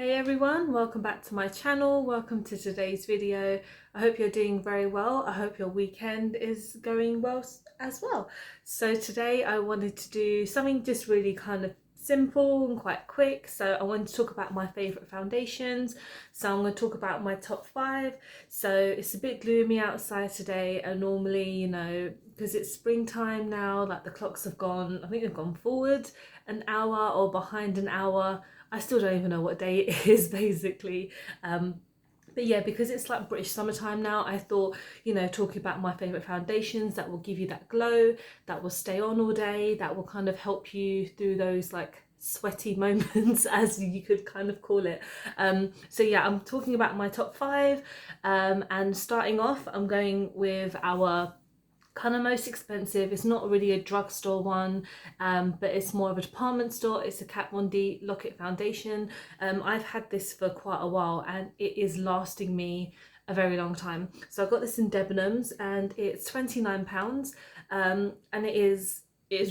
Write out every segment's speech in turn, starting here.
Hey everyone, welcome back to my channel. Welcome to today's video. I hope you're doing very well. I hope your weekend is going well as well. So today I wanted to do something just really kind of simple and quite quick. So I wanted to talk about my favorite foundations. So I'm going to talk about my top 5. So it's a bit gloomy outside today, and normally, because it's springtime now, like the clocks have gone, I think they've gone forward an hour or behind an hour. I still don't even know what day it is basically. But yeah, because it's like British summertime now, I thought, talking about my favourite foundations that will give you that glow, that will stay on all day, that will kind of help you through those like sweaty moments, as you could kind of call it. So yeah, I'm talking about my top 5, and starting off, I'm going with our kind of most expensive. It's not really a drugstore one, but it's more of a department store. It's a Kat Von D Lock-It foundation. I've had this for quite a while and it is lasting me a very long time. So I got this in Debenhams and it's £29, and it is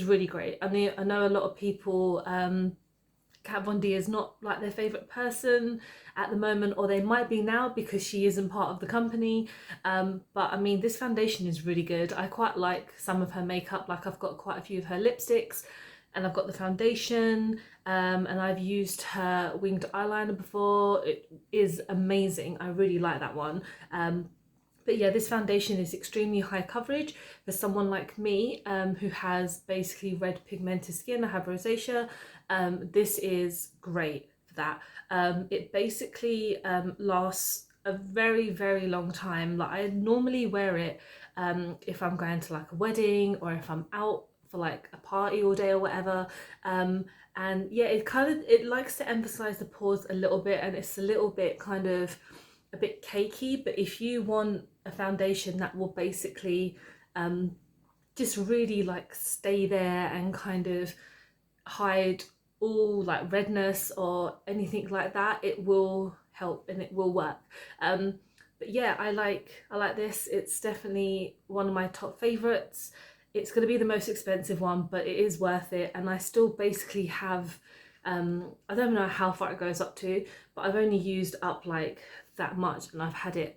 really great. I know a lot of people, Kat Von D is not like their favourite person at the moment, or they might be now because she isn't part of the company. But I mean, this foundation is really good. I quite like some of her makeup. Like, I've got quite a few of her lipsticks, and I've got the foundation, and I've used her winged eyeliner before. It is amazing. I really like that one. But yeah, this foundation is extremely high coverage for someone like me, who has basically red pigmented skin. I have rosacea. This is great for that. It basically lasts a very, very long time. Like, I normally wear it if I'm going to like a wedding or if I'm out for like a party all day or whatever. And yeah, it likes to emphasize the pores a little bit, and it's a little bit kind of a bit cakey. But if you want a foundation that will basically just really like stay there and kind of hide all like redness or anything like that, it will help and it will work. But yeah, I like this. It's definitely one of my top favorites. It's going to be the most expensive one, but it is worth it. And I still basically have, I don't know how far it goes up to, but I've only used up like that much, and I've had it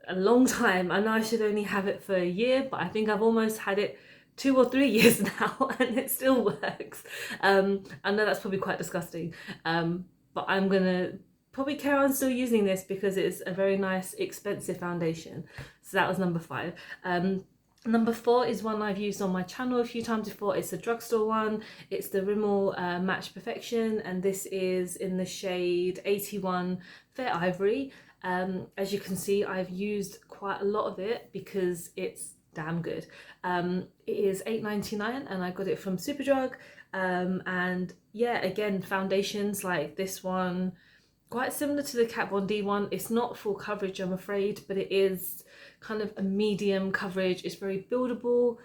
a long time. I know I should only have it for a year, but I think I've almost had it 2 or 3 years now, and it still works. I know that's probably quite disgusting, but I'm gonna probably carry on still using this because it's a very nice, expensive foundation. So that was number 5. Number 4 is one I've used on my channel a few times before. It's a drugstore one. It's the Rimmel Match Perfection, and this is in the shade 81 Fair Ivory. As you can see, I've used quite a lot of it because it's damn good. It is £8.99 and I got it from Superdrug. And yeah, again, foundations like this one, quite similar to the Kat Von D one. It's not full coverage, I'm afraid, but it is kind of a medium coverage. It's very buildable.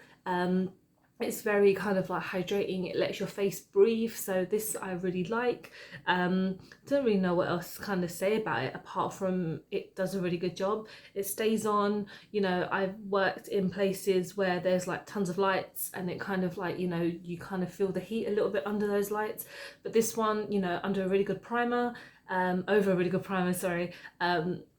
It's very kind of like hydrating. It lets your face breathe, so this I really like. Don't really know what else to kind of say about it apart from it does a really good job. It stays on. I've worked in places where there's like tons of lights and it kind of like, you kind of feel the heat a little bit under those lights, but this one, under a really good primer, over a really good primer, sorry,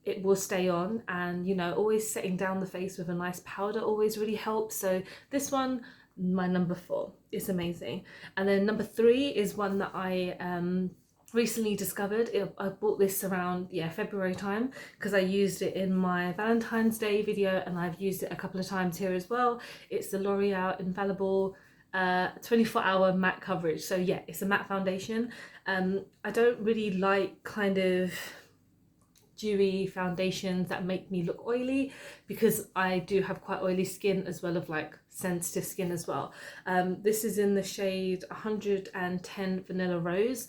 it will stay on. And always setting down the face with a nice powder always really helps. So this one, my number 4, is amazing. And then number 3 is one that I recently discovered. I bought this around February time because I used it in my Valentine's Day video, and I've used it a couple of times here as well. It's the L'Oreal Infallible 24-hour matte coverage. So yeah, it's a matte foundation. I don't really like kind of dewy foundations that make me look oily because I do have quite oily skin as well as like sensitive skin as well. This is in the shade 110 Vanilla Rose.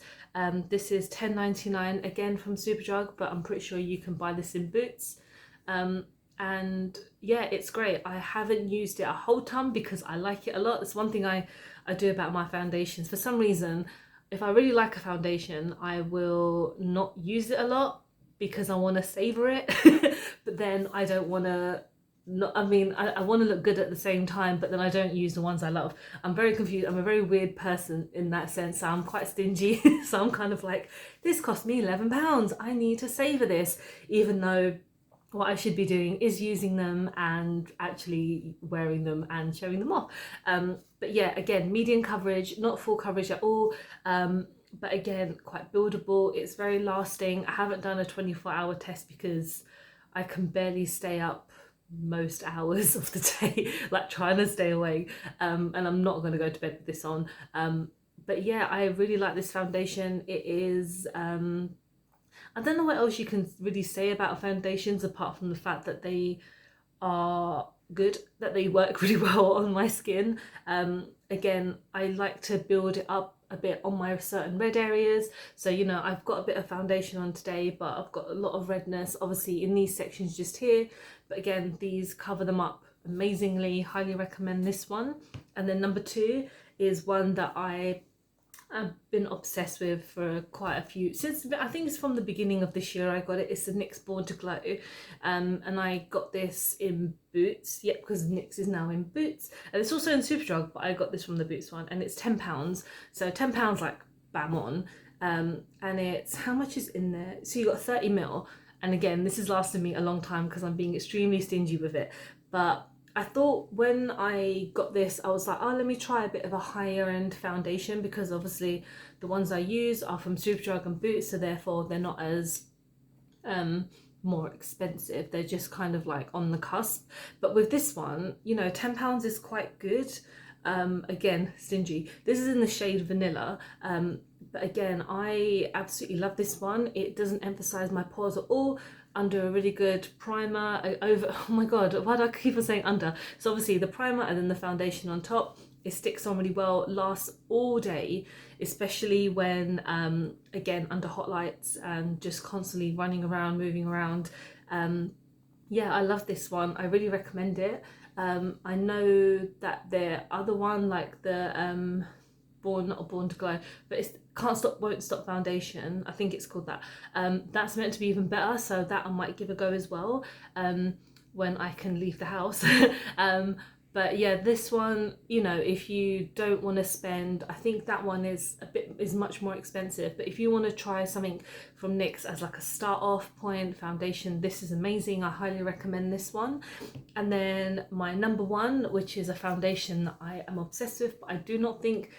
This is £10.99 again from Superdrug, but I'm pretty sure you can buy this in Boots. And yeah, it's great. I haven't used it a whole ton because I like it a lot. That's one thing I do about my foundations. For some reason, if I really like a foundation, I will not use it a lot because I want to savor it. But then I don't want to not, I mean, I want to look good at the same time, but then I don't use the ones I love. I'm very confused. I'm a very weird person in that sense. So I'm quite stingy. So I'm kind of like, this cost me £11. I need to savour this, even though what I should be doing is using them and actually wearing them and showing them off. But yeah, again, medium coverage, not full coverage at all. But again, quite buildable. It's very lasting. I haven't done a 24-hour test because I can barely stay up most hours of the day, like trying to stay awake. And I'm not going to go to bed with this on. But yeah, I really like this foundation. It is, I don't know what else you can really say about foundations apart from the fact that they are good, that they work really well on my skin. Again, I like to build it up a bit on my certain red areas. So, you know, I've got a bit of foundation on today, but I've got a lot of redness, obviously, in these sections just here. But again, these cover them up amazingly. Highly recommend this one. And then number 2 is one that I've been obsessed with for quite a few, since I think it's from the beginning of this year I got it. It's the NYX Born to Glow, and I got this in Boots, yep, because NYX is now in Boots, and it's also in Superdrug, but I got this from the Boots one, and it's £10, so £10 like bam on. And it's, how much is in there, so you got 30ml, and again, this has lasted me a long time because I'm being extremely stingy with it. But I thought when I got this, I was like, oh, let me try a bit of a higher end foundation, because obviously the ones I use are from Superdrug and Boots, so therefore they're not as more expensive. They're just kind of like on the cusp. But with this one, you know, £10 is quite good. Again, stingy. This is in the shade Vanilla. But again, I absolutely love this one. It doesn't emphasize my pores at all. Under a really good primer, over, oh my god, why do I keep on saying under? So obviously the primer and then the foundation on top, it sticks on really well, lasts all day, especially when, again, under hot lights and just constantly running around, moving around. Yeah, I love this one. I really recommend it. I know that their other one, like the not Born to Glow, but it's Can't Stop Won't Stop foundation, I think it's called that. That's meant to be even better, so that I might give a go as well when I can leave the house. But yeah, this one, you know, if you don't want to spend, I think that one is much more expensive, but if you want to try something from NYX as like a start off point foundation, this is amazing. I highly recommend this one. And then my number 1, which is a foundation that I am obsessed with, but I do not think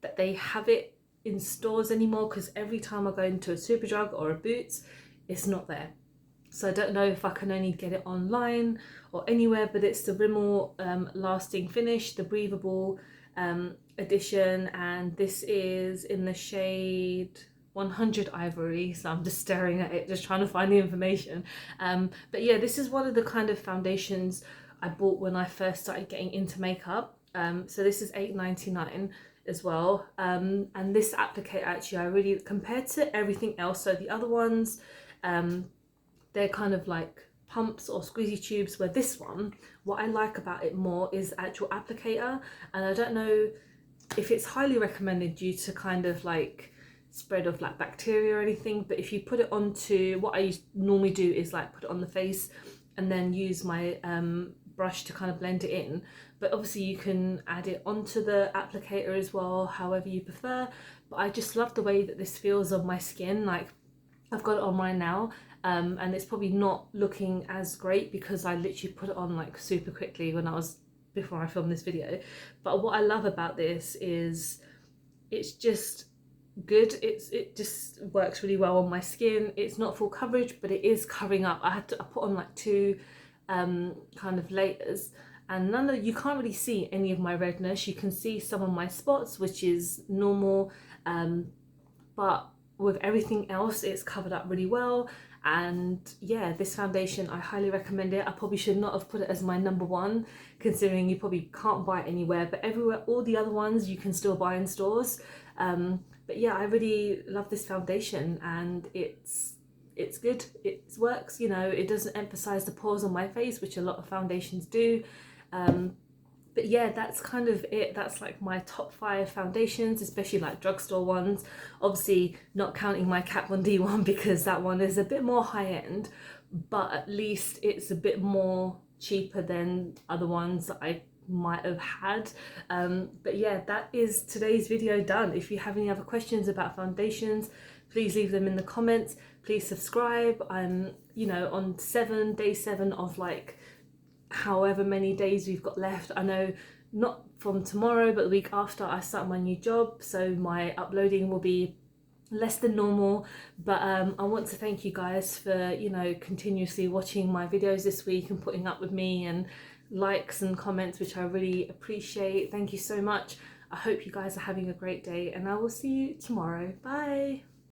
that they have it in stores anymore, because every time I go into a Superdrug or a Boots, it's not there. So I don't know if I can only get it online or anywhere, but it's the Rimmel Lasting Finish, the breathable edition, and this is in the shade 100 Ivory. So I'm just staring at it, just trying to find the information. But yeah, this is one of the kind of foundations I bought when I first started getting into makeup. So this is £8.99 as well. And this applicator, actually, I really, compared to everything else, so the other ones, they're kind of like pumps or squeezy tubes, where this one, what I like about it more is actual applicator. And I don't know if it's highly recommended due to kind of like spread of like bacteria or anything, but if you put it onto, what I normally do is like put it on the face and then use my brush to kind of blend it in. But obviously you can add it onto the applicator as well, however you prefer. But I just love the way that this feels on my skin. Like, I've got it on mine now, and it's probably not looking as great because I literally put it on like super quickly before I filmed this video. But what I love about this is it's just good. It just works really well on my skin. It's not full coverage, but it is covering up. I put on like 2 kind of layers, and you can't really see any of my redness. You can see some of my spots, which is normal, but with everything else, it's covered up really well. And yeah, this foundation, I highly recommend it. I probably should not have put it as my number 1, considering you probably can't buy it anywhere, but everywhere, all the other ones you can still buy in stores. But yeah, I really love this foundation, and it's good. It works, you know. It doesn't emphasize the pores on my face, which a lot of foundations do. But yeah, that's kind of it. That's like my top 5 foundations, especially like drugstore ones. Obviously not counting my Kat Von D one, because that one is a bit more high end, but at least it's a bit more cheaper than other ones that I might have had. But yeah, that is today's video done. If you have any other questions about foundations, please leave them in the comments. Please subscribe. I'm, you know, on day 7 of like however many days we've got left. I know not from tomorrow, but the week after I start my new job, so my uploading will be less than normal. But I want to thank you guys for, you know, continuously watching my videos this week and putting up with me, and likes and comments, which I really appreciate. Thank you so much. I hope you guys are having a great day, and I will see you tomorrow. Bye.